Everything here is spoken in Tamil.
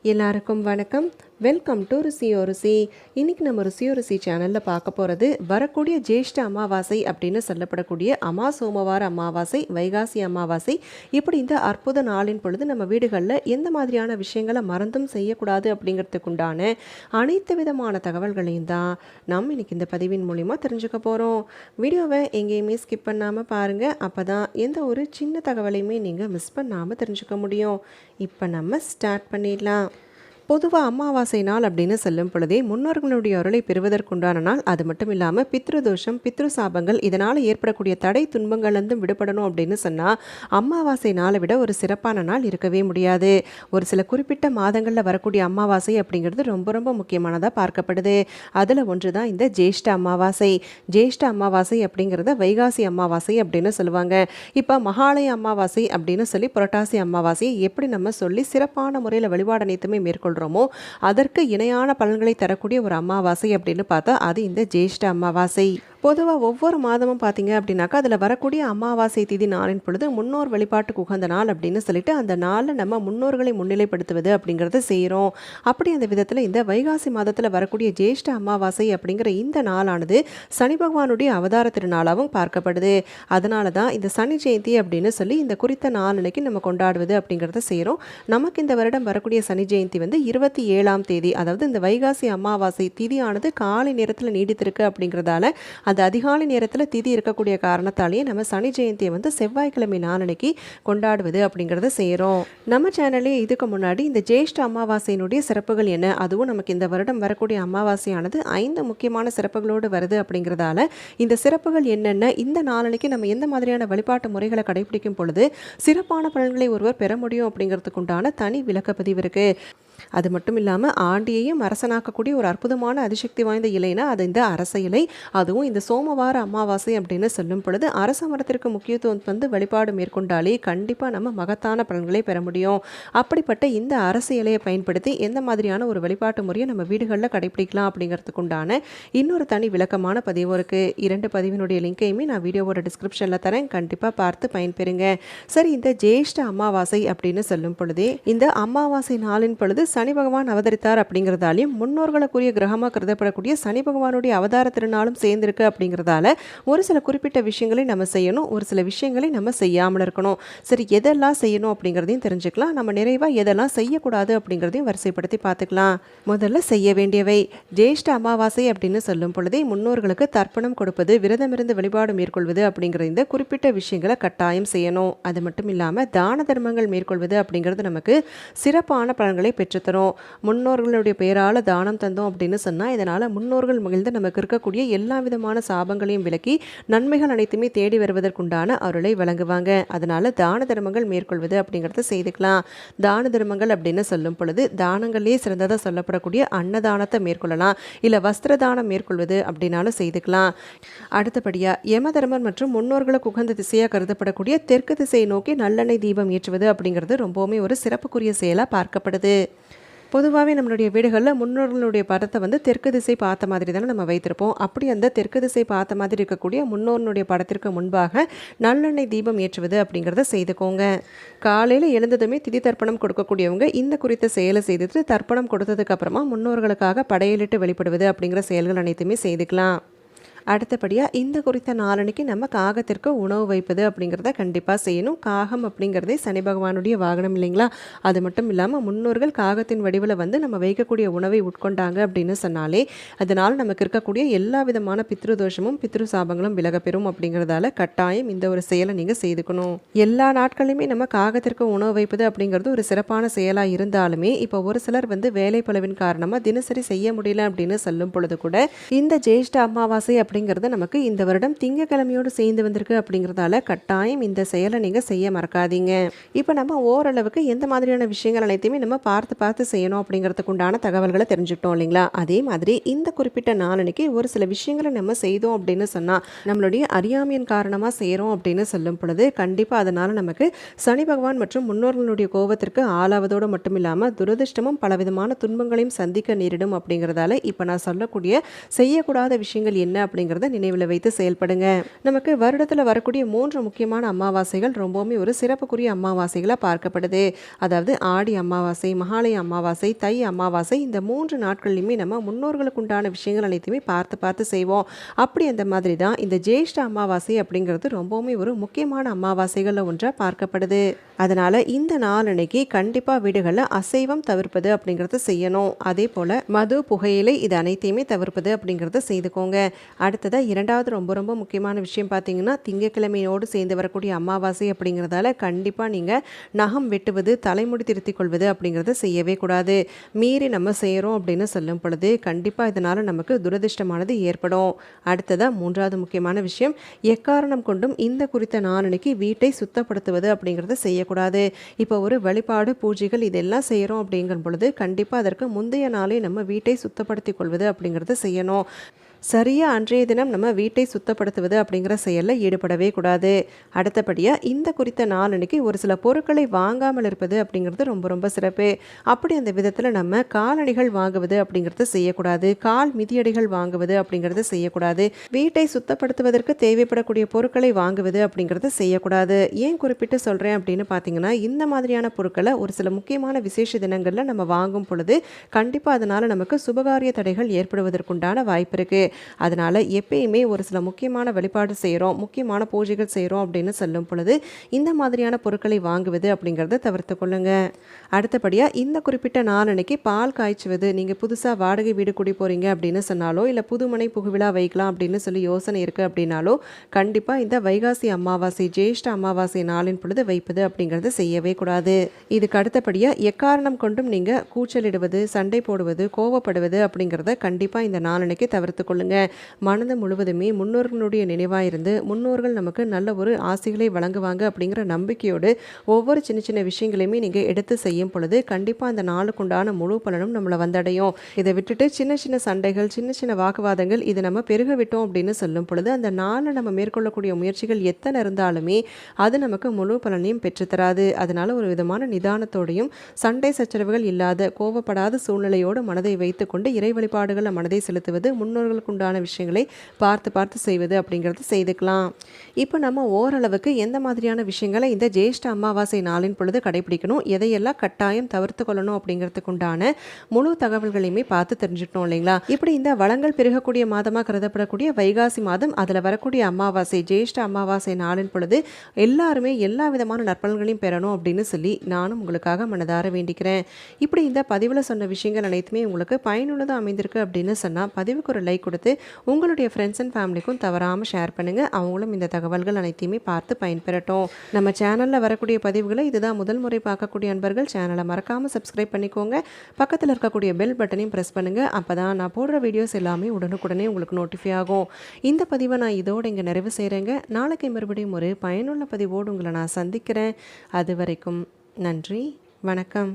எல்லாருக்கும் வணக்கம். வெல்கம் டு ருசியோ ருசி. இன்றைக்கி நம்ம ருசியோ ருசி சேனலில் பார்க்க போகிறது வரக்கூடிய ஜேஷ்ட அமாவாசை அப்படின்னு சொல்லப்படக்கூடிய சோமவார அமாவாசை, வைகாசி அமாவாசை, இப்படி இந்த அற்புத நாளின் பொழுது நம்ம வீடுகளில் எந்த மாதிரியான விஷயங்களை மறந்தும் செய்யக்கூடாது அப்படிங்கிறதுக்குண்டான அனைத்து விதமான தகவல்களையும் தான் நம்ம இன்றைக்கி இந்த பதிவின் மூலிமா தெரிஞ்சுக்க போகிறோம். வீடியோவை எங்கேயுமே ஸ்கிப் பண்ணாமல் பாருங்கள். அப்போ தான் எந்த ஒரு சின்ன தகவலையுமே நீங்கள் மிஸ் பண்ணாமல் தெரிஞ்சுக்க முடியும். இப்போ நம்ம ஸ்டார்ட் பண்ணிடலாம். பொதுவாக அமாவாசை நாள் அப்படின்னு சொல்லும் பொழுதே முன்னோர்களுடைய அருளை பெறுவதற்குண்டான நாள். அது மட்டும் இல்லாமல் பித்ருதோஷம், பித்ரு சாபங்கள், இதனால் ஏற்படக்கூடிய தடை துன்பங்கள்லேருந்தும் விடுபடணும் அப்படின்னு சொன்னால் அமாவாசை நாளை விட ஒரு சிறப்பான நாள் இருக்கவே முடியாது. ஒரு சில குறிப்பிட்ட மாதங்களில் வரக்கூடிய அமாவாசை அப்படிங்கிறது ரொம்ப ரொம்ப முக்கியமானதாக பார்க்கப்படுது. அதில் ஒன்று தான் இந்த ஜேஷ்ட அமாவாசை. ஜேஷ்ட அமாவாசை அப்படிங்கிறத வைகாசி அமாவாசை அப்படின்னு சொல்லுவாங்க. இப்போ மகாலய அமாவாசை அப்படின்னு சொல்லி புரட்டாசி அமாவாசையை எப்படி நம்ம சொல்லி சிறப்பான முறையில் வழிபாடு அனைத்துமே மேற்கொள்கிறோம், அதற்கு இணையான பலன்களை தரக்கூடிய ஒரு அமாவாசை அப்படின்னு பார்த்தா அது இந்த ஜேஷ்ட அமாவாசை. பொதுவாக ஒவ்வொரு மாதமும் பார்த்தீங்க அப்படின்னாக்கா அதில் வரக்கூடிய அமாவாசை திதி நாளின் பொழுது முன்னோர் வழிபாட்டுக்கு உகந்த நாள் அப்படின்னு சொல்லிட்டு அந்த நாளில் நம்ம முன்னோர்களை முன்னிலைப்படுத்துவது அப்படிங்கிறத செய்கிறோம். அப்படி அந்த விதத்தில் இந்த வைகாசி மாதத்தில் வரக்கூடிய ஜேஷ்ட அமாவாசை அப்படிங்கிற இந்த நாளானது சனி பகவானுடைய அவதார திருநாளாகவும் பார்க்கப்படுது. அதனால தான் இந்த சனி ஜெயந்தி அப்படின்னு சொல்லி இந்த குறித்த நாளன்னைக்கு நம்ம கொண்டாடுவது அப்படிங்கிறத செய்கிறோம். நமக்கு இந்த வருடம் வரக்கூடிய சனி ஜெயந்தி வந்து 27ஆம் தேதி, அதாவது இந்த வைகாசி அமாவாசை திதியானது காலை நேரத்தில் நீடித்திருக்கு அப்படிங்கிறதால அந்த அதிகாலை நேரத்தில் திதி இருக்கக்கூடிய காரணத்தாலேயே நம்ம சனி ஜெயந்தியை வந்து செவ்வாய்க்கிழமை நாளன்னைக்கு கொண்டாடுவது அப்படிங்கிறத செய்கிறோம். நம்ம சேனல்லே இதுக்கு முன்னாடி இந்த ஜேஷ்ட அமாவாசையினுடைய சிறப்புகள் என்ன, அதுவும் நமக்கு இந்த வருடம் வரக்கூடிய அமாவாசையானது 5 முக்கியமான சிறப்புகளோடு வருது அப்படிங்கிறதால இந்த சிறப்புகள் என்னென்ன, இந்த நாளன்னைக்கு நம்ம எந்த மாதிரியான வழிபாட்டு முறைகளை கடைபிடிக்கும் பொழுது சிறப்பான பலன்களை ஒருவர் பெற முடியும் அப்படிங்கிறதுக்கு உண்டான தனி விளக்கப்பதிவு இருக்குது. அது மட்டும் இல்லாமல் ஆண்டியையும் அரசனாக்கக்கூடிய ஒரு அற்புதமான அதிசக்தி வாய்ந்த இலைனா அது இந்த அரச இலை. அதுவும் இந்த சோமவார அமாவாசை அப்படின்னு சொல்லும் பொழுது அரச மரத்திற்கு முக்கியத்துவம் வந்து வழிபாடு மேற்கொண்டாலே கண்டிப்பாக நம்ம மகத்தான பலன்களை பெற முடியும். அப்படிப்பட்ட இந்த அரச இலையை பயன்படுத்தி எந்த மாதிரியான ஒரு வழிபாட்டு முறையை நம்ம வீடுகளில் கடைபிடிக்கலாம் அப்படிங்கிறதுக்கு உண்டான இன்னொரு தனி விளக்கமான பதிவு இருக்குது. 2 பதிவினுடைய லிங்கையுமே நான் வீடியோவோட டிஸ்கிரிப்ஷனில் தரேன், கண்டிப்பாக பார்த்து பயன்பெறுங்க. சரி, இந்த ஜேஷ்ட அமாவாசை அப்படின்னு சொல்லும் பொழுதே இந்த அமாவாசை நாளின் பொழுது சனி பகவான் அவதரித்தார் அப்படிங்கிறதாலையும் முன்னோர்களுக்குரிய கிரகமாக கருதப்படக்கூடிய சனி பகவானுடைய அவதார திருநாளும் சேர்ந்திருக்கு அப்படிங்கிறதால ஒரு சில குறிப்பிட்ட விஷயங்களை நம்ம செய்யணும், ஒரு சில விஷயங்களை நம்ம செய்யாமல் இருக்கணும். சரி, எதெல்லாம் செய்யணும் அப்படிங்கிறதையும் தெரிஞ்சுக்கலாம். நம்ம நிறைவாக எதெல்லாம் செய்யக்கூடாது அப்படிங்கிறதையும் வரிசைப்படுத்தி பார்த்துக்கலாம். முதல்ல செய்ய வேண்டியவை. ஜேஷ்ட அமாவாசை அப்படின்னு சொல்லும் பொழுதே முன்னோர்களுக்கு தர்ப்பணம் கொடுப்பது, விரதமிருந்து வழிபாடு மேற்கொள்வது அப்படிங்கிற இந்த குறிப்பிட்ட விஷயங்களை கட்டாயம் செய்யணும். அது மட்டும் இல்லாமல் தான தர்மங்கள் மேற்கொள்வது அப்படிங்கிறது நமக்கு சிறப்பான பலன்களை பெற்று தரும். முன்னோர்களுடைய பெயரால் தானம் தந்தோம் அப்படின்னு சொன்னால் இதனால் முன்னோர்கள் மகிழ்ந்து நமக்கு இருக்கக்கூடிய எல்லா விதமான சாபங்களையும் விலக்கி நன்மைகள் அனைத்துமே தேடி வருவதற்குண்டான அருளை வழங்குவாங்க. அதனால தான தர்மங்கள் மேற்கொள்வது அப்படிங்கிறத செய்துக்கலாம். தான தர்மங்கள் அப்படின்னு சொல்லும் பொழுது தானங்களே சிறந்ததாக சொல்லப்படக்கூடிய அன்னதானத்தை மேற்கொள்ளலாம், இல்லை வஸ்திர தானம் மேற்கொள்வது அப்படின்னாலும் செய்துக்கலாம். அடுத்தபடியாக யம தர்மர் மற்றும் முன்னோர்களுக்கு உகந்த திசையாக கருதப்படக்கூடிய தெற்கு திசையை நோக்கி நல்லெண்ணெய் தீபம் ஏற்றுவது அப்படிங்கிறது ரொம்பவுமே ஒரு சிறப்புக்குரிய செயலாக பார்க்கப்படுது. பொதுவாகவே நம்மளுடைய வீடுகளில் முன்னோர்களுடைய படத்தை வந்து தெற்கு திசை பார்த்த மாதிரி தானே நம்ம வைத்திருப்போம். அப்படி அந்த தெற்கு திசை பார்த்த மாதிரி இருக்கக்கூடிய முன்னோர்களுடைய படத்திற்கு முன்பாக நல்லெண்ணெய் தீபம் ஏற்றுவது அப்படிங்கிறத செய்துக்கோங்க. காலையில் எழுந்ததுமே திதி தர்ப்பணம் கொடுக்கக்கூடியவங்க இந்த குறித்த செயலை செய்துட்டு தர்ப்பணம் கொடுத்ததுக்கு அப்புறமா முன்னோர்களுக்காக படையலிட்டு வெளிப்படுவது அப்படிங்கிற செயல்கள் அனைத்துமே செய்துக்கலாம். அடுத்தபடியாக இந்த குறித்த நாளன்னைக்கு நம்ம காகத்திற்கு உணவு வைப்பது அப்படிங்கிறத கண்டிப்பாக செய்யணும். காகம் அப்படிங்கிறதே சனி பகவானுடைய வாகனம் இல்லைங்களா? அது மட்டும் இல்லாமல் முன்னோர்கள் காகத்தின் வடிவில் வந்து நம்ம வைக்கக்கூடிய உணவை உட்கொண்டாங்க அப்படின்னு சொன்னாலே அதனால் நமக்கு இருக்கக்கூடிய எல்லா விதமான பித்ருதோஷமும் பித்ரு சாபங்களும் விலகப்பெறும் அப்படிங்கிறதால கட்டாயம் இந்த ஒரு செயலை நீங்கள் செய்துக்கணும். எல்லா நாட்களையுமே நம்ம காகத்திற்கு உணவு வைப்பது அப்படிங்கிறது ஒரு சிறப்பான செயலாக இருந்தாலுமே இப்போ ஒரு சிலர் வந்து வேலை பளுவின் காரணமாக தினசரி செய்ய முடியல அப்படின்னு சொல்லும் பொழுது கூட இந்த ஜேஷ்ட அமாவாசை அப்படிங்கிறது நமக்கு இந்த வருடம் திங்கக்கிழமையோடு சேர்ந்து வந்திருக்கு அப்படிங்கிறதால கட்டாயம் இந்த செயலை நீங்கள் செய்ய மறக்காதீங்க. இப்போ நம்ம ஓரளவுக்கு எந்த மாதிரியான விஷயங்கள் அனைத்தையுமே நம்ம பார்த்து செய்யணும் அப்படிங்கிறதுக்கு உண்டான தகவல்களை தெரிஞ்சுக்கிட்டோம் இல்லைங்களா? அதே மாதிரி இந்த குறிப்பிட்ட நாளன்னைக்கு ஒரு சில விஷயங்களை நம்ம செய்தோம் அப்படின்னு சொன்னால் நம்மளுடைய அறியாமையின் காரணமாக செய்கிறோம் அப்படின்னு சொல்லும் பொழுது கண்டிப்பாக அதனால் நமக்கு சனி பகவான் மற்றும் முன்னோர்களுடைய கோபத்திற்கு ஆளாவதோடு மட்டும் இல்லாமல் துரதிர்ஷ்டமும் பலவிதமான துன்பங்களையும் சந்திக்க நேரிடும் அப்படிங்கிறதால இப்போ நான் சொல்லக்கூடிய செய்யக்கூடாத விஷயங்கள் என்ன அப்படிங்கிறது அப்படிங்கிறத நினைவில் வைத்து செயல்படுங்க. நமக்கு வருடத்தில் வரக்கூடிய 3 முக்கியமான அமாவாசைகள் ரொம்பவுமே ஒரு சிறப்புக்குரிய அமாவாசைகளாக பார்க்கப்படுது. அதாவது ஆடி அமாவாசை, மகாலய அமாவாசை, தை அமாவாசை, இந்த 3 நாட்கள்லையுமே நம்ம முன்னோர்களுக்கு உண்டான விஷயங்கள் அனைத்துமே பார்த்து பார்த்து செய்வோம். அப்படி அந்த மாதிரி தான் இந்த ஜேஷ்ட அமாவாசை அப்படிங்கிறது ரொம்பவுமே ஒரு முக்கியமான அமாவாசைகளில் ஒன்றாக பார்க்கப்படுது. அதனால் இந்த நாளன்னைக்கு கண்டிப்பாக வீடுகளில் அசைவம் தவிர்ப்பது அப்படிங்கிறத செய்யணும். அதே போல் மது, புகையிலை இது அனைத்தையுமே தவிர்ப்பது அப்படிங்கிறத செய்துக்கோங்க. அடுத்ததாக இரண்டாவது ரொம்ப ரொம்ப முக்கியமான விஷயம் பார்த்தீங்கன்னா, திங்கட்கிழமையோடு சேர்ந்து வரக்கூடிய அமாவாசை அப்படிங்கிறதால கண்டிப்பாக நீங்கள் நகம் வெட்டுவது, தலைமுடி திருத்திக் கொள்வது அப்படிங்கிறத செய்யவே கூடாது. மீறி நம்ம செய்கிறோம் அப்படின்னு சொல்லும் பொழுது கண்டிப்பாக இதனால் நமக்கு துரதிர்ஷ்டமானது ஏற்படும். அடுத்ததாக மூன்றாவது முக்கியமான விஷயம், எக்காரணம் கொண்டும் இந்த குறித்த நாளன்னைக்கு வீட்டை சுத்தப்படுத்துவது அப்படிங்கிறத செய்யக்கூடாது. இப்போ ஒரு வழிபாடு, பூஜைகள் இதெல்லாம் செய்கிறோம் அப்படிங்கும் பொழுது கண்டிப்பாக அதற்கு முந்தைய நாளே நம்ம வீட்டை சுத்தப்படுத்தி கொள்வது அப்படிங்கிறத செய்யணும். சரியாக அன்றைய தினம் நம்ம வீட்டை சுத்தப்படுத்துவது அப்படிங்கிற செயலில் ஈடுபடவே கூடாது. அடுத்தபடியாக இந்த குறித்த நாளன்னைக்கு ஒரு சில பொருட்களை வாங்காமல் இருப்பது அப்படிங்கிறது ரொம்ப ரொம்ப சிறப்பு. அப்படி அந்த விதத்தில் நம்ம காலணிகள் வாங்குவது அப்படிங்கிறது செய்யக்கூடாது. கால் மிதியடிகள் வாங்குவது அப்படிங்கிறது செய்யக்கூடாது. வீட்டை சுத்தப்படுத்துவதற்கு தேவைப்படக்கூடிய பொருட்களை வாங்குவது அப்படிங்கிறது செய்யக்கூடாது. ஏன் குறிப்பிட்டு சொல்கிறேன் அப்படின்னு பார்த்தீங்கன்னா, இந்த மாதிரியான பொருட்களை ஒரு சில முக்கியமான விசேஷ தினங்களில் நம்ம வாங்கும் பொழுது கண்டிப்பாக அதனால் நமக்கு சுபகாரிய தடைகள் ஏற்படுவதற்குண்டான வாய்ப்பு இருக்குது. அதனால் எப்பயுமே ஒரு சில முக்கியமான வழிபாடு செய்கிறோம், முக்கியமான பூஜைகள் செய்கிறோம் அப்படின்னு சொல்லும் பொழுது இந்த மாதிரியான பொருட்களை வாங்குவது அப்படிங்கிறத தவிர்த்து கொள்ளுங்க. அடுத்தபடியாக இந்த குறிப்பிட்ட நாளன்னைக்கு பால் காய்ச்சுவது, நீங்கள் புதுசாக வாடகை வீடு குடி போகிறீங்க அப்படின்னு சொன்னாலோ, இல்லை புதுமனை புகுவிழா வைக்கலாம் அப்படின்னு சொல்லி யோசனை இருக்குது அப்படின்னாலோ கண்டிப்பாக இந்த வைகாசி அமாவாசை, ஜேஷ்ட அமாவாசை நாளின் பொழுது வைப்பது அப்படிங்கிறது செய்யவே கூடாது. இதுக்கு அடுத்தபடியாக எக்காரணம் கொண்டும் நீங்கள் கூச்சலிடுவது, சண்டை போடுவது, கோவப்படுவது அப்படிங்கிறத கண்டிப்பாக இந்த நாளன்னைக்கு தவிர்த்து கொள்ளுங்க. மனது முழுவதுமே முன்னோர்களுடைய நினைவாக இருந்து முன்னோர்கள் நமக்கு நல்ல ஒரு ஆசைகளை வழங்குவாங்க அப்படிங்கிற நம்பிக்கையோடு ஒவ்வொரு சின்ன சின்ன விஷயங்களையுமே நீங்கள் எடுத்து செய்யும் பொழுது கண்டிப்பாக அந்த நாளுக்குண்டான முழு பலனும் நம்மளை வந்தடையும். இதை விட்டுட்டு சின்ன சின்ன சண்டைகள், சின்ன சின்ன வாக்குவாதங்கள் இது நம்ம பெருக விட்டோம் அப்படின்னு சொல்லும் பொழுது அந்த நாளில் நம்ம மேற்கொள்ளக்கூடிய முயற்சிகள் எத்தனை இருந்தாலுமே அது நமக்கு முழு பலனையும் பெற்றுத்தராது. அதனால் ஒரு விதமான நிதானத்தோடையும் சண்டை சச்சரவுகள் இல்லாத கோபப்படாத சூழ்நிலையோடு மனதை வைத்துக்கொண்டு இறை வழிபாடுகளில் மனதை செலுத்துவது, முன்னோர்களுக்கு உண்டான விஷயங்களை பார்த்து பார்த்து செய்வது அப்படிங்கிறது செய்துக்கலாம். இப்போ நம்ம ஓரளவுக்கு எந்த மாதிரியான விஷயங்களை இந்த ஜேஷ்ட அமாவாசை நாளின் பொழுது கடைபிடிக்கணும், எதையெல்லாம் கட்டாயம் தவிர்த்து கொள்ளணும் அப்படிங்கிறதுக்கு உண்டான முழு தகவல்களையுமே பார்த்து தெரிஞ்சுட்டோம் இல்லைங்களா? இப்படி இந்த வளங்கள் பெருகக்கூடிய மாதமாக கருதப்படக்கூடிய வைகாசி மாதம், அதில் வரக்கூடிய அமாவாசை, ஜேஷ்ட அமாவாசை நாளின் பொழுது எல்லாருமே எல்லா விதமான நற்பலன்களையும் பெறணும் அப்படின்னு சொல்லி நானும் உங்களுக்காக மனதார வேண்டிக்கிறேன். இப்படி இந்த பதிவில் சொன்ன விஷயங்கள் அனைத்துமே உங்களுக்கு பயனுள்ளதாக அமைந்திருக்கு அப்படின்னு சொன்னால் பதிவுக்கு ஒரு லைக் கொடுத்து உங்களுடைய ஃப்ரெண்ட்ஸ் அண்ட் ஃபேமிலிக்கும் தவறாமல் ஷேர் பண்ணுங்கள். அவங்களும் இந்த தகவல்கள் அனைத்தையுமே பார்த்து பயன்பெறட்டும். நம்ம சேனலில் வரக்கூடிய பதிவுகளை இதுதான் முதல் முறை பார்க்கக்கூடிய அன்பர்கள் சேனலை மறக்காமல் சப்ஸ்கிரைப் பண்ணிக்கோங்க. பக்கத்தில் இருக்கக்கூடிய பெல் பட்டனையும் ப்ரெஸ் பண்ணுங்கள். அப்போ தான் நான் போடுற வீடியோஸ் எல்லாமே உடனுக்குடனே உங்களுக்கு நோட்டிஃபை ஆகும். இந்த பதிவை நான் இதோடு இங்கே நிறைவு செய்கிறேங்க. நாளைக்கு மறுபடியும் ஒரு பயனுள்ள பதிவோடு உங்களை நான் சந்திக்கிறேன். அது வரைக்கும் நன்றி, வணக்கம்.